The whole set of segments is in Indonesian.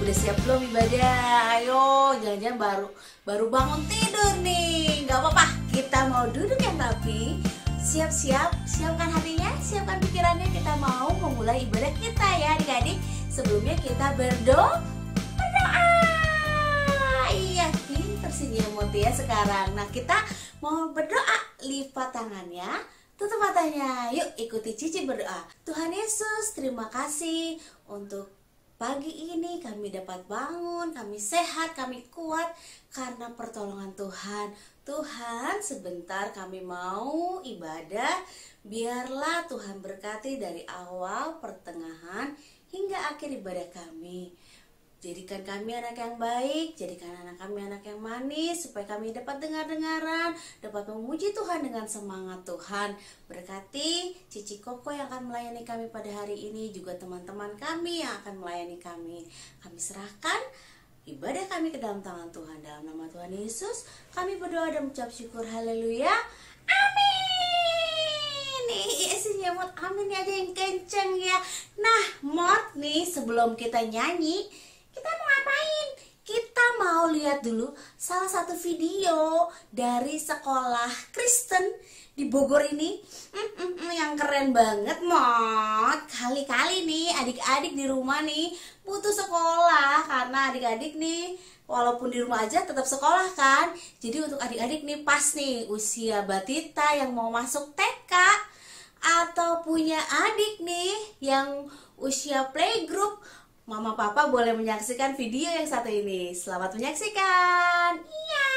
Udah siap belum ibadah? Ayo, jangan-jangan baru bangun tidur nih. Gak apa-apa, kita mau duduk yang rapi. Siap-siap, siapkan hatinya, siapkan pikirannya. Kita mau memulai ibadah kita ya adik-adik. Sebelumnya kita berdoa. Iya, pinter sih Nyamut ya sekarang. Nah, kita mau berdoa. Lipat tangannya, tutup matanya. Yuk ikuti Cici berdoa. Tuhan Yesus, terima kasih untuk pagi ini kami dapat bangun, kami sehat, kami kuat karena pertolongan Tuhan. Tuhan, sebentar kami mau ibadah. Biarlah Tuhan berkati dari awal, pertengahan, hingga akhir ibadah kami. Jadikan kami anak yang baik, jadikan anak kami anak yang manis, supaya kami dapat dengar-dengaran, dapat memuji Tuhan dengan semangat Tuhan. Berkati Cici Koko yang akan melayani kami pada hari ini, juga teman-teman kami yang akan melayani kami. Kami serahkan ibadah kami ke dalam tangan Tuhan. Dalam nama Tuhan Yesus, kami berdoa dan mengucap syukur. Haleluya. Amin. Nih, si Nyamut amin aja yang kenceng ya. Nah, Mot nih, sebelum kita nyanyi, kita mau ngapain? Kita mau lihat dulu salah satu video dari sekolah Kristen di Bogor ini. Yang keren banget, Mot. Kali-kali nih adik-adik di rumah nih butuh sekolah, karena adik-adik nih walaupun di rumah aja tetap sekolah kan. Jadi untuk adik-adik nih pas nih usia batita yang mau masuk TK, atau punya adik nih yang usia playgroup, Mama Papa boleh menyaksikan video yang satu ini. Selamat menyaksikan. Iya.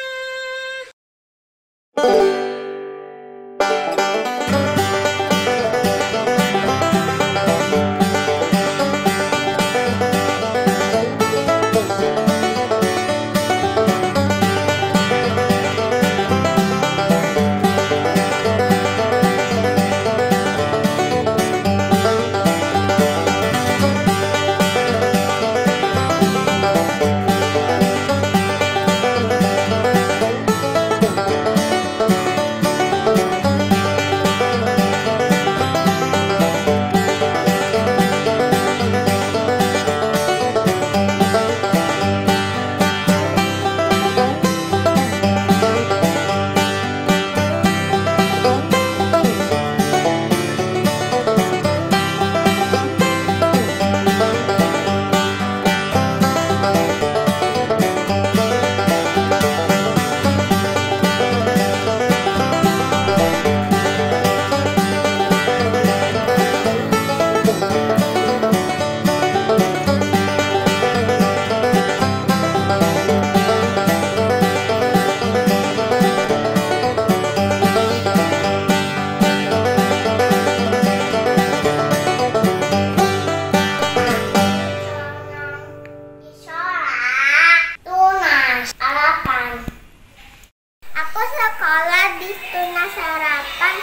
Sekolah di Tunas Harapan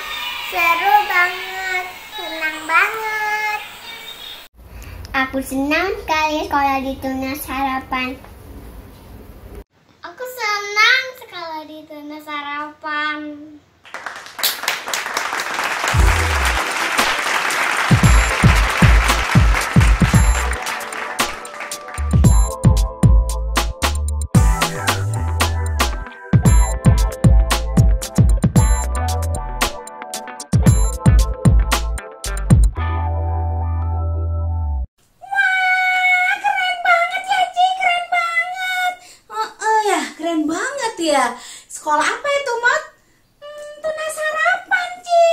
seru banget, senang banget. Aku senang sekali sekolah di Tunas Harapan. Aku senang sekolah di Tunas Harapan. Ya, sekolah apa itu, Mot? Tunas Harapan, Ci.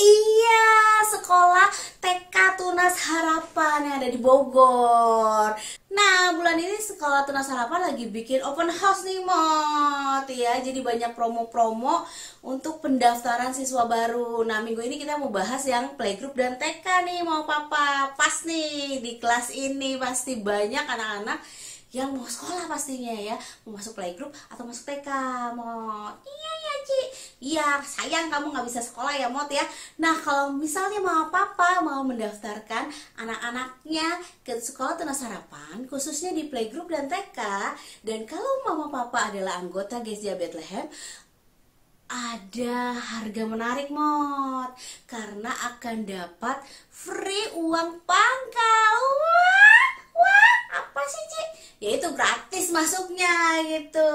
Iya, sekolah TK Tunas Harapan yang ada di Bogor. Nah, bulan ini sekolah Tunas Harapan lagi bikin open house nih, Mot. Ya, jadi banyak promo-promo untuk pendaftaran siswa baru. Nah, minggu ini kita mau bahas yang playgroup dan TK nih, mau Papa. Pas nih di kelas ini pasti banyak anak-anak yang mau sekolah pastinya ya, mau masuk playgroup atau masuk TK. Mau iya ya Ci, iya sayang kamu nggak bisa sekolah ya Mot ya. Nah kalau misalnya Mama Papa mau mendaftarkan anak-anaknya ke sekolah Tunas Harapan, khususnya di playgroup dan TK, dan kalau Mama Papa adalah anggota GSJ Bethlehem, ada harga menarik Mot, karena akan dapat free uang pangkal. Wah, apa sih Ci? itu gratis masuknya gitu.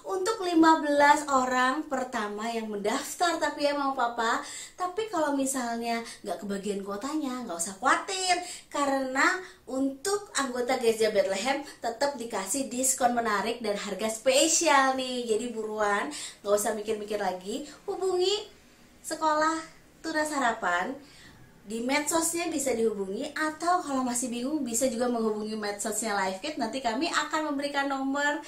Untuk 15 orang pertama yang mendaftar tapi ya Mama Papa. Tapi kalau misalnya nggak kebagian kuotanya, nggak usah khawatir, karena untuk anggota Gereja Bethlehem tetap dikasih diskon menarik dan harga spesial nih. Jadi buruan, nggak usah mikir-mikir lagi, hubungi sekolah Tunas Harapan. Di medsosnya bisa dihubungi, atau kalau masih bingung bisa juga menghubungi medsosnya LiveKid. Nanti kami akan memberikan nomor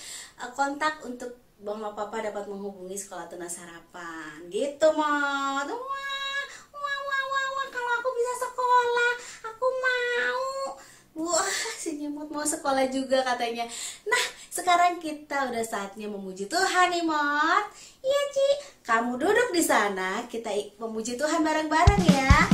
kontak untuk Mama Papa dapat menghubungi sekolah Tunas Harapan. Gitu Mot. Wah, kalau aku bisa sekolah, aku mau. Wah, si Nyemot mau sekolah juga katanya. Nah, sekarang kita udah saatnya memuji Tuhan nih Mot. Iya Ci, kamu duduk di sana, kita memuji Tuhan bareng-bareng ya.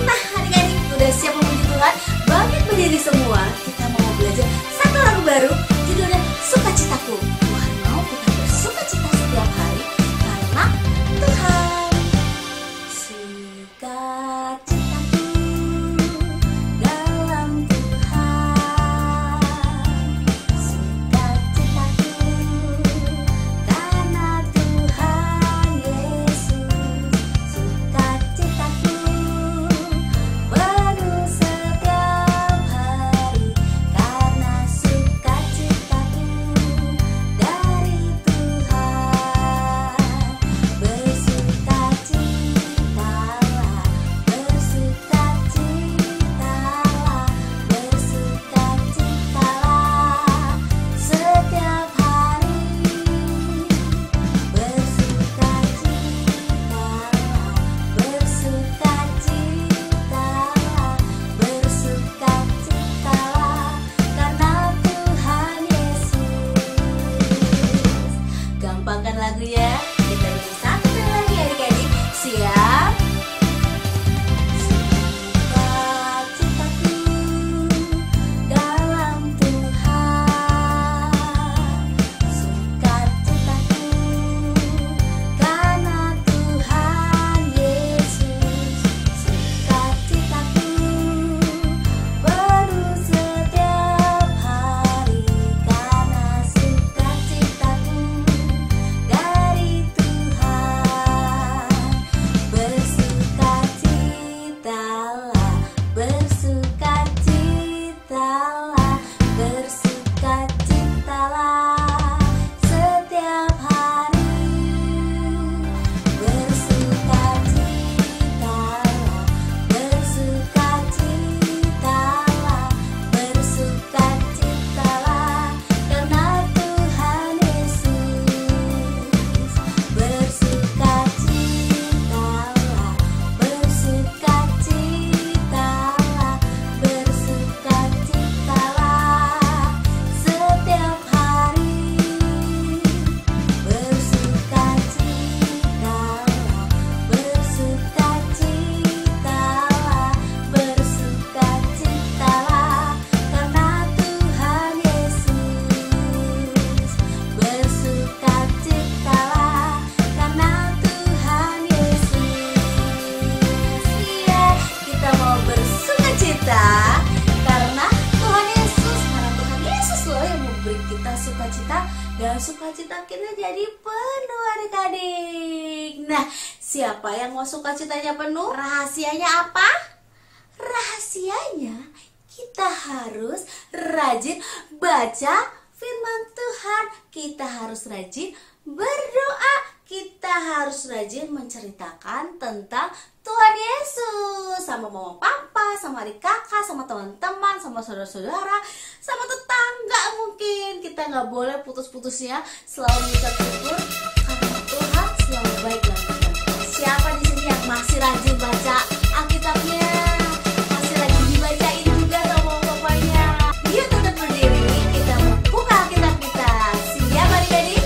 Nah, adik-adik udah siap memuji Tuhan? Bangkit berdiri semua. Kita mau belajar satu lagu baru, judulnya Sukacitaku. Tuhan mau kita bersukacita setiap hari karena Tuhan. Sukacitaku dalam Tuhan, sukacitaku karena Tuhan Yesus, sukacitaku penuh setiap hari karena sukacitaku dari Tuhan. Bersukacitalah, bersukacitalah, bersukacitalah setiap hari. Bersukacitalah, bersukacitalah, bersukacitalah karena Tuhan Yesus. Gampangkan lagunya. Kita uji satu kali lagi adik-adik. Siap? Sukacitaku dalam Tuhan, sukacitaku karena Tuhan Yesus, sukacitaku penuh setiap hari karena sukacitaku dari Tuhan. Bersukacitalah, bersukacitalah, bersukacitalah setiap hari. Bersukacitalah, bersukacitalah, bersukacitalah karena Tuhan Yesus. Bersukacitalah, bersukacitalah, bersukacitalah setiap hari. Bersukacitalah, bersukacitalah, bersukacitalah karena Tuhan Yesus. Bersukacitalah karena Tuhan Yesus. Iya, kita mau bersukacita karena Tuhan Yesus. Karena Tuhan Yesus loh yang memberi kita sukacita, dan sukacita kita jadi penuh adik-adik. Nah, siapa yang mau sukacitanya penuh? Rahasianya apa? Rahasianya kita harus rajin baca firman Tuhan. Kita harus rajin berdoa. Kita harus rajin menceritakan tentang Tuhan Yesus sama mama papa, sama adik kakak, sama teman-teman, sama saudara-saudara, sama tetangga mungkin. Kita nggak boleh putus-putusnya selalu mengucap syukur karena Tuhan selalu baik dan benar. Siapa di sini yang masih rajin baca Alkitabnya? Masih rajin dibacain juga sama papanya? Yuk tetap berdiri, kita mau buka Alkitab kita. Siap adik-adik?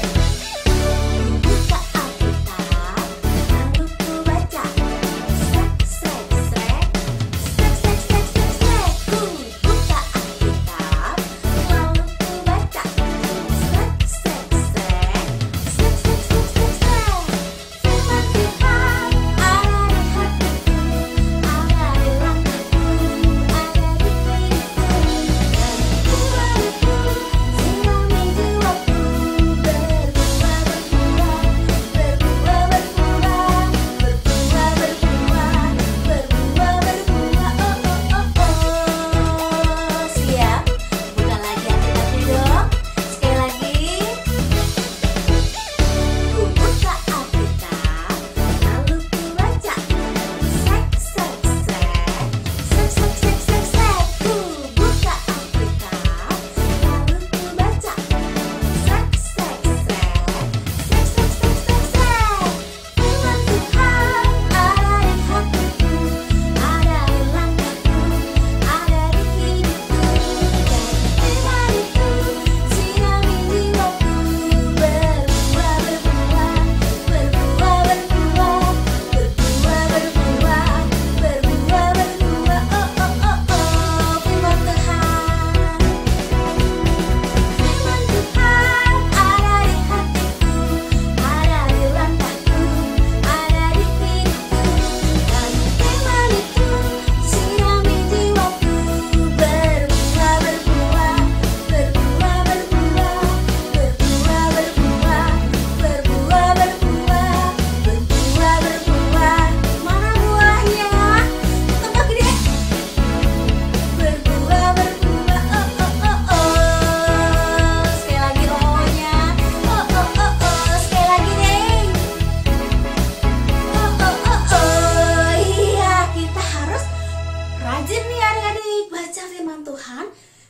Buka Alkitab, lalu ku baca. Srek, srek, srek. Srek, srek, srek, srek, srek. Ku buka Alkitab, lalu ku baca. Srek, srek, srek. Srek, srek, srek, srek, srek. Firman Tuhan ada di hatiku.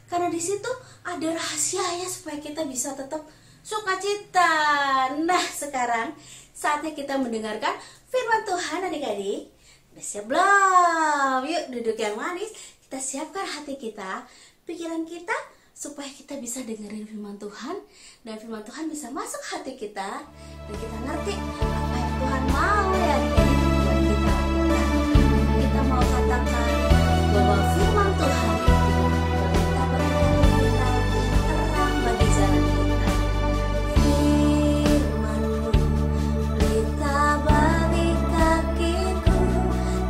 Karena di situ ada rahasianya supaya kita bisa tetap sukacita. Nah, sekarang saatnya kita mendengarkan firman Tuhan adik-adik. Udah siap belum? Yuk duduk yang manis. Kita siapkan hati kita, pikiran kita, supaya kita bisa dengerin firman Tuhan. Dan firman Tuhan bisa masuk hati kita, dan kita ngerti apa yang Tuhan mau ya adik-adik buat kita. Nah, kita mau katakan bahwa firman Tuhan itu berita bagi kita, terang bagi jalan kita. Firman-Mu berita bagi kakiku,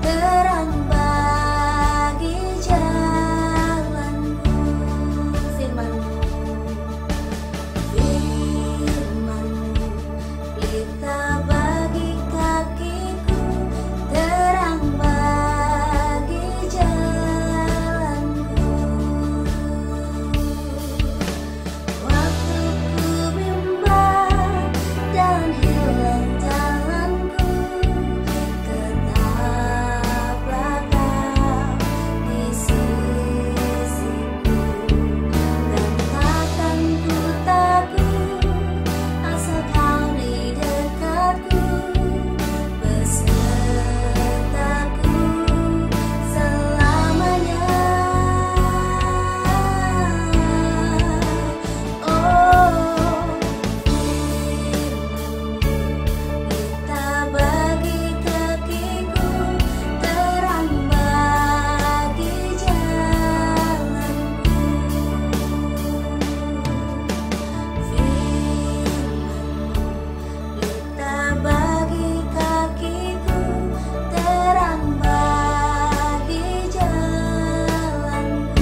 terang bagi jalanku. Firman-Mu, Firman-Mu berita bagi kakiku, terang bagi jalanku. Waktu ku bimbang dan hilang jalanku, tetaplah Kau di sisiku, dan takkan ku takut asal Kau di dekatku, besertaku selamanya. Oh, berita bagi kakiku, terang bagi jalanku. Berita bagi kakiku, terang bagi jalanku.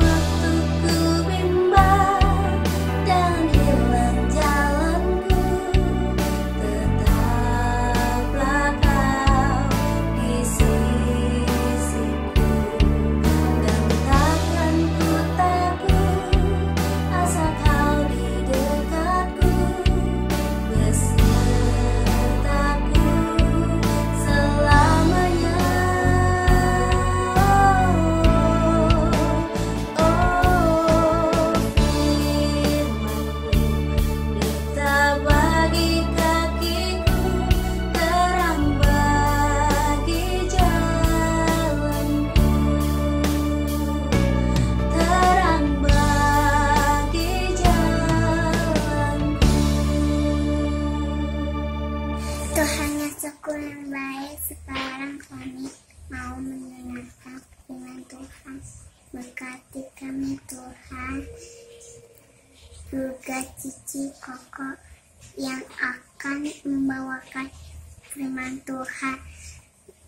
Waktu ku bimbang dan hilang jalanku, tetaplah Kau di sisiku, dan takkan ku takut asal Kau di dekatku, besertaku selamanya. Berita bagi kakiku, terang bagi jalanku, terang bagi jalanku. Tuhan Yesusku yang baik, sekarang kami mau mendengarkan firman Tuhan. Berkati kami Tuhan, juga Cici Koko yang akan membawakan firman Tuhan.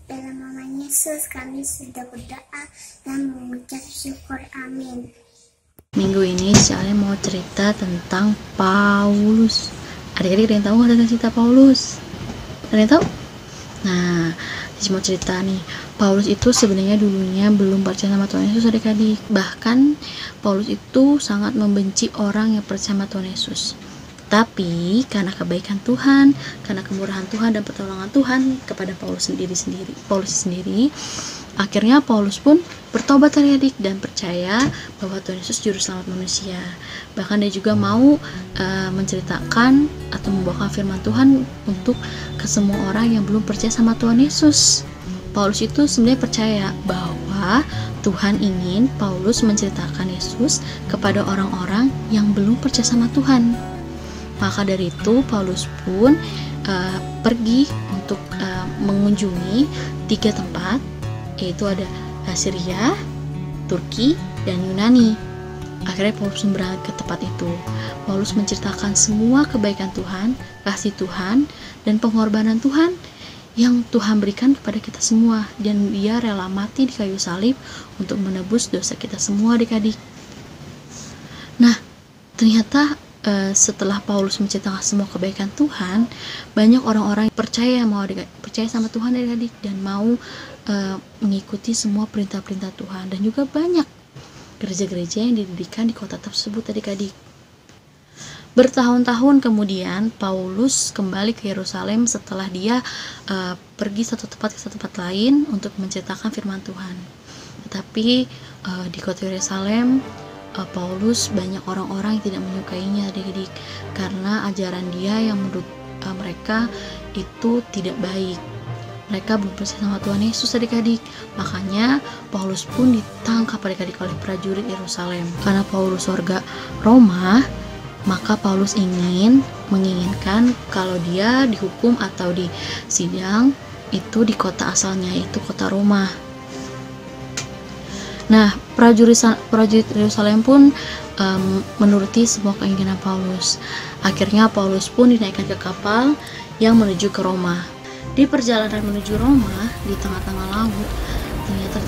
Dalam nama Yesus kami sudah berdoa dan mengucap syukur, amin. Minggu ini saya mau cerita tentang Paulus. Adik-adik ada yang tahu nggak tentang cerita Paulus? Ada yang tahu? Nah, saya mau cerita nih. Paulus itu sebenarnya dulunya belum percaya sama Tuhan Yesus adik-adik. Bahkan Paulus itu sangat membenci orang yang percaya sama Tuhan Yesus. Tapi karena kebaikan Tuhan, karena kemurahan Tuhan dan pertolongan Tuhan kepada Paulus sendiri, akhirnya Paulus pun bertobat adik-adik dan percaya bahwa Tuhan Yesus juru selamat manusia. Bahkan dia juga mau menceritakan atau membawakan firman Tuhan untuk ke semua orang yang belum percaya sama Tuhan Yesus. Paulus itu sebenarnya percaya bahwa Tuhan ingin Paulus menceritakan Yesus kepada orang-orang yang belum percaya sama Tuhan. Maka dari itu Paulus pun pergi untuk mengunjungi 3 tempat, yaitu ada Syria, Turki, dan Yunani. Akhirnya Paulus berangkat ke tempat itu. Paulus menceritakan semua kebaikan Tuhan, kasih Tuhan, dan pengorbanan Tuhan yang Tuhan berikan kepada kita semua, dan dia rela mati di kayu salib untuk menebus dosa kita semua adik-adik. Nah, ternyata setelah Paulus menceritakan semua kebaikan Tuhan, banyak orang-orang yang percaya sama Tuhan adik-adik, dan mau mengikuti semua perintah-perintah Tuhan. Dan juga banyak gereja-gereja yang didirikan di kota tersebut adik-adik. Bertahun-tahun kemudian Paulus kembali ke Yerusalem setelah dia pergi satu tempat ke satu tempat lain untuk menceritakan firman Tuhan. Tetapi di kota Yerusalem, Paulus banyak orang-orang yang tidak menyukainya adik-adik, karena ajaran dia yang menurut mereka itu tidak baik. Mereka belum percaya sama Tuhan Yesus adik-adik. Makanya Paulus pun ditangkap adik-adik oleh prajurit Yerusalem. Karena Paulus warga Roma, maka Paulus menginginkan kalau dia dihukum atau disidang itu di kota asalnya, yaitu kota Roma. Nah, prajurit Yerusalem pun menuruti semua keinginan Paulus. Akhirnya Paulus pun dinaikkan ke kapal yang menuju ke Roma. Di perjalanan menuju Roma, di tengah-tengah laut, ternyata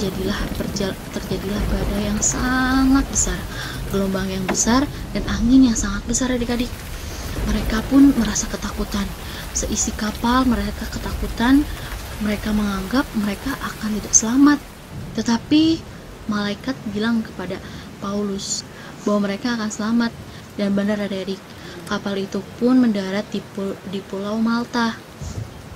terjadilah badai yang sangat besar, gelombang yang besar, dan angin yang sangat besar adik-adik. Mereka pun merasa ketakutan. Seisi kapal mereka ketakutan, mereka menganggap mereka akan tidak selamat. Tetapi malaikat bilang kepada Paulus bahwa mereka akan selamat, dan benar adik-adik, kapal itu pun mendarat di Pulau Malta.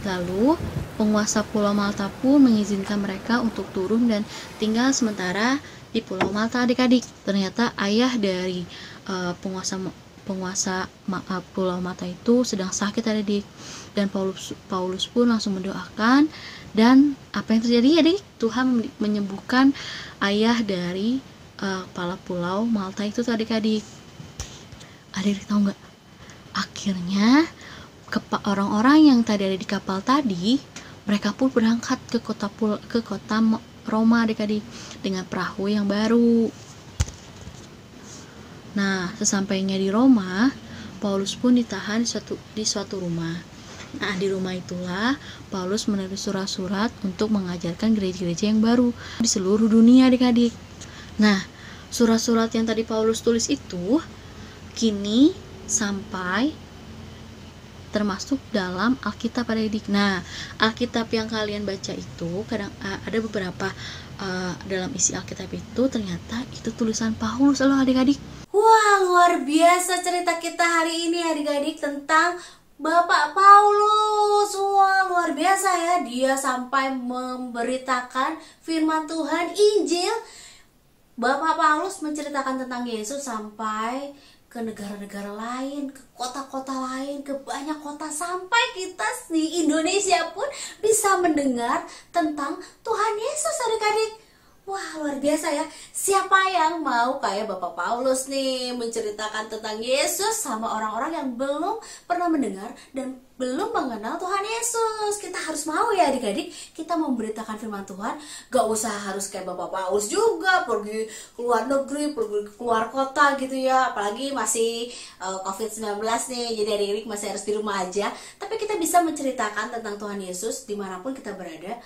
Lalu penguasa Pulau Malta pun mengizinkan mereka untuk turun dan tinggal sementara di Pulau Malta adik-adik. Ternyata ayah dari penguasa Pulau Malta itu sedang sakit adik, dan Paulus pun langsung mendoakan, dan apa yang terjadi adik? Tuhan menyembuhkan ayah dari kepala Pulau Malta itu adik-adik. Adik tahu nggak? Akhirnya orang-orang yang tadi ada di kapal tadi, mereka pun berangkat ke kota Roma adik-adik dengan perahu yang baru. Nah, sesampainya di Roma, Paulus pun ditahan di suatu rumah. Nah, di rumah itulah Paulus menulis surat-surat untuk mengajarkan gereja-gereja yang baru di seluruh dunia adik-adik. Nah, surat-surat yang tadi Paulus tulis itu kini sampai termasuk dalam Alkitab adik-adik. Nah, Alkitab yang kalian baca itu kadang ada beberapa dalam isi Alkitab itu ternyata itu tulisan Paulus loh adik-adik. Wah, luar biasa cerita kita hari ini adik-adik tentang Bapak Paulus. Wah, luar biasa ya, dia sampai memberitakan firman Tuhan, Injil. Bapak Paulus menceritakan tentang Yesus sampai ke negara-negara lain, ke kota-kota lain, ke banyak kota, sampai kita di Indonesia pun bisa mendengar tentang Tuhan Yesus adik-adik. Wah, luar biasa ya. Siapa yang mau kayak Bapak Paulus nih menceritakan tentang Yesus sama orang-orang yang belum pernah mendengar dan belum mengenal Tuhan Yesus. Kita harus mau ya adik-adik, kita memberitakan firman Tuhan. Gak usah harus kayak Bapak Paulus juga, pergi keluar negeri, pergi keluar kota gitu ya. Apalagi masih COVID-19 nih, jadi adik-adik masih harus di rumah aja. Tapi kita bisa menceritakan tentang Tuhan Yesus dimanapun kita berada,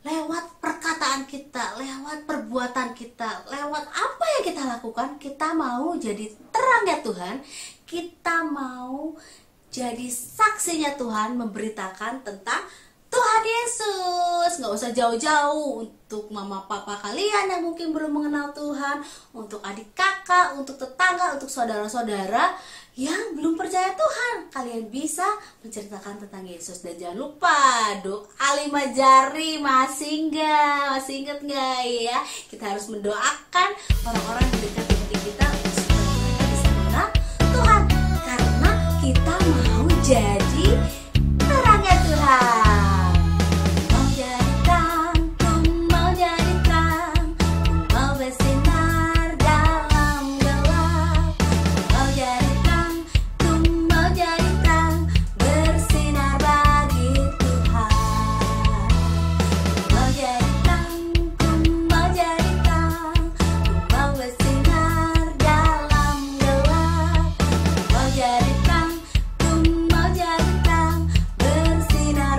lewat perkataan kita, lewat perbuatan kita, lewat apa yang kita lakukan. Kita mau jadi terangnya Tuhan, kita mau jadi saksinya Tuhan, memberitakan tentang Tuhan Yesus. Gak usah jauh-jauh, untuk mama papa kalian yang mungkin belum mengenal Tuhan, untuk adik kakak, untuk tetangga, untuk saudara-saudara yang belum percaya Tuhan, kalian bisa menceritakan tentang Yesus. Dan jangan lupa doa 5 jari, masih ingat nggak ya? Kita harus mendoakan orang-orang yang dekat dengan kita supaya mereka bisa mengenal Tuhan, karena kita mau jadi terangnya Tuhan. Bersinar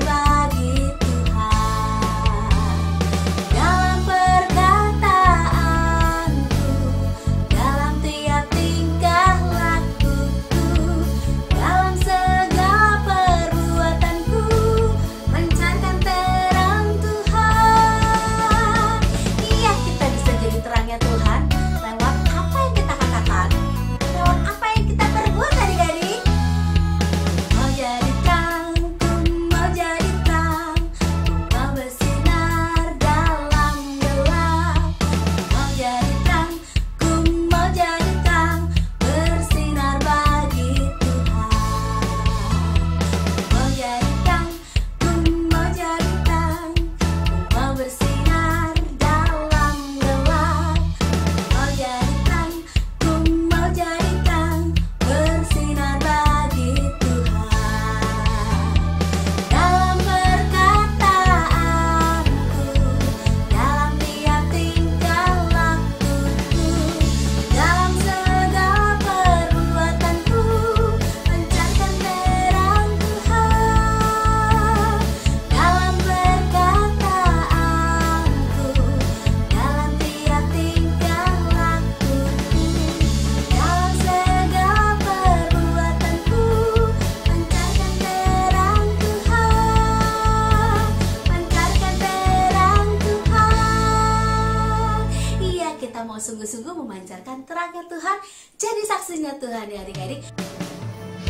kita mau sungguh-sungguh memancarkan terangnya Tuhan, jadi saksinya Tuhan ya adik-adik.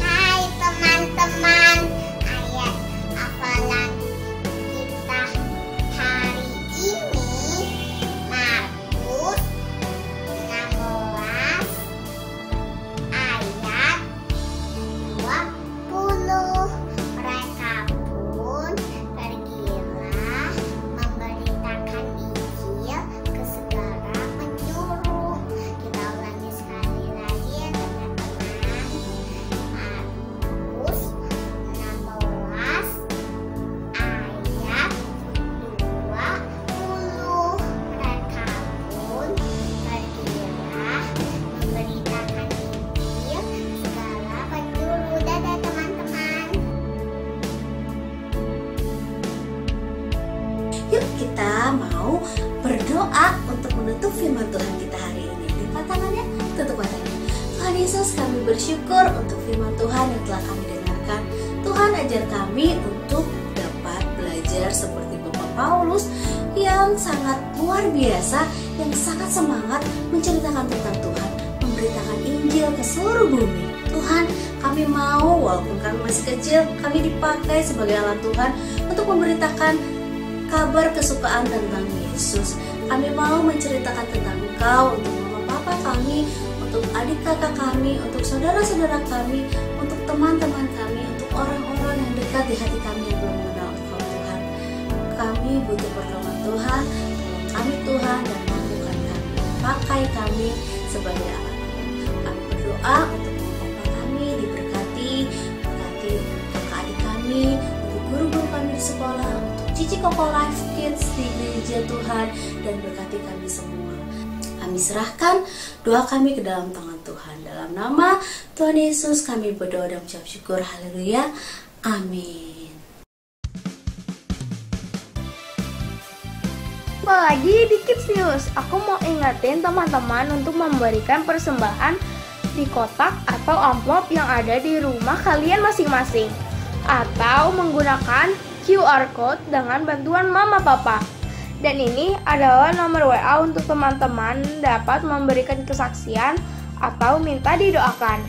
Hai teman-teman, ayat hafalan kita hari ini Markus 16 ayat 20. Mereka pun pergilah memberitakan Injil ke segala penjuru. Kita ulangi sekali lagi ya teman-teman. Markus 16 ayat 20. Mereka pun pergilah memberitakan Injil segala penjuru. Dadah teman-teman. Yuk kita mau berdoa untuk menutup firman Tuhan kita hari ini. Lipat tangannya, tutup matanya. Tuhan Yesus, kami bersyukur untuk firman Tuhan yang telah kami dengarkan. Tuhan ajar kami untuk dapat belajar seperti Bapak Paulus yang sangat luar biasa, yang sangat semangat menceritakan tentang Tuhan, memberitakan Injil ke seluruh bumi. Tuhan, kami mau walaupun kami masih kecil, kami dipakai sebagai alat Tuhan untuk memberitakan kabar kesukaan tentang Yesus. Kami mau menceritakan tentang Engkau untuk mama papa kami, untuk adik kakak kami, untuk saudara-saudara kami, untuk teman-teman kami, untuk orang-orang yang dekat di hati kami yang belum mengenal Engkau Tuhan. Kami butuh pertolongan Tuhan, tolong kami Tuhan dan mampukan kami, pakai kami sebagai alat. Kami berdoa untuk mama papa kami diberkati, berkati kakak adik kami, untuk guru-guru kami di sekolah, untuk Cici Koko Life Kids di gereja Tuhan, dan berkati kami semua. Kami serahkan doa kami ke dalam tangan Tuhan. Dalam nama Tuhan Yesus kami berdoa dan mengucap syukur. Haleluya. Amin. Lagi di Kids News, aku mau ingetin teman-teman untuk memberikan persembahan di kotak atau amplop yang ada di rumah kalian masing-masing, atau menggunakan QR Code dengan bantuan mama papa. Dan ini adalah nomor WA untuk teman-teman dapat memberikan kesaksian atau minta didoakan.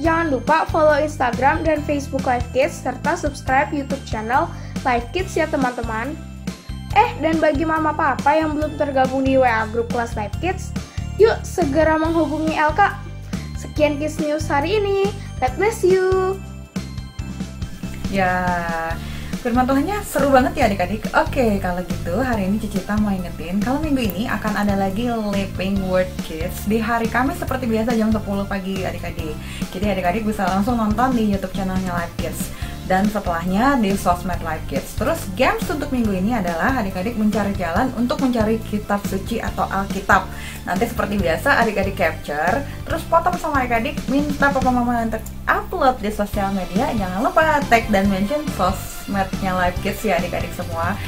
Jangan lupa follow Instagram dan Facebook Live Kids serta subscribe YouTube channel Live Kids ya teman-teman. Dan bagi mama papa yang belum tergabung di WA grup kelas Live Kids, yuk segera menghubungi Elka. Sekian Kids News hari ini. God bless you. Ya, firman Tuhannya seru banget ya adik-adik. Oke, kalau gitu hari ini Cicita mau ingetin kalau minggu ini akan ada lagi Living Word Kids di hari Kamis seperti biasa jam 10 pagi adik-adik. Jadi adik-adik bisa langsung nonton di YouTube channelnya Live Kids dan setelahnya di sosmed Live Kids. Terus games untuk minggu ini adalah adik-adik mencari jalan untuk mencari kitab suci atau Alkitab. Nanti seperti biasa adik-adik capture, terus foto bersama adik-adik, minta papa mama untuk upload di sosial media. Jangan lupa tag dan mention sosmednya Live Kids ya adik-adik semua.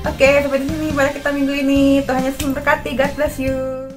Oke, sampai di sini pada kita minggu ini. Tuhan Yesus memberkati. God bless you.